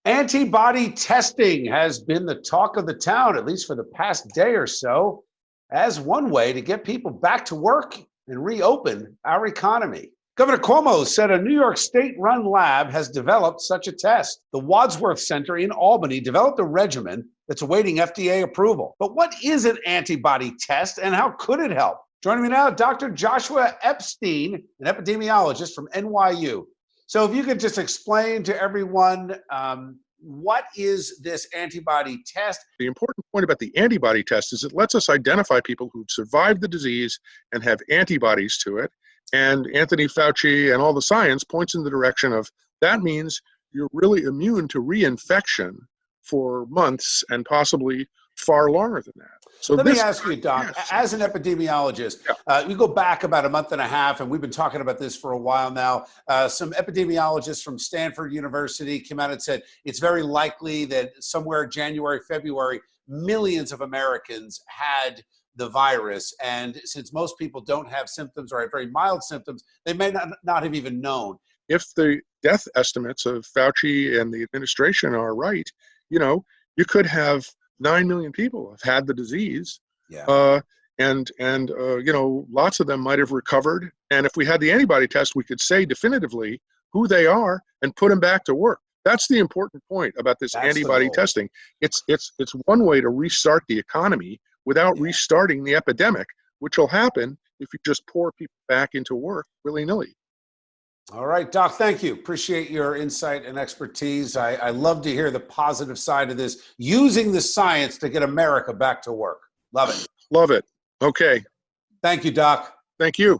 Antibody testing has been the talk of the town, at least for the past day or so, as one way to get people back to work and reopen our economy. Governor Cuomo said a New York state-run lab has developed such a test. The Wadsworth Center in Albany developed a regimen that's awaiting FDA approval. But what is an antibody test and how could it help? Joining me now, Dr. Joshua Epstein, an epidemiologist from NYU. So if you could just explain to everyone, what is this antibody test? The important point about the antibody test is it lets us identify people who've survived the disease and have antibodies to it. And Anthony Fauci and all the science points in the direction of that means you're really immune to reinfection for months and possibly far longer than that. So let me ask you, Doc, yes, as an epidemiologist, you go back about a month and a half, and we've been talking about this for a while now. Some epidemiologists from Stanford University came out and said it's very likely that somewhere January, February, millions of Americans had the virus. And since most people don't have symptoms or have very mild symptoms, they may not have even known. If the death estimates of Fauci and the administration are right, you could have 9 million people have had the disease. Yeah. And lots of them might have recovered. And if we had the antibody test, we could say definitively who they are and put them back to work. That's the important point about this antibody testing. It's one way to restart the economy without restarting the epidemic, which will happen if you just pour people back into work willy-nilly. All right, Doc, thank you. Appreciate your insight and expertise. I love to hear the positive side of this, using the science to get America back to work. Love it. Love it. Okay. Thank you, Doc. Thank you.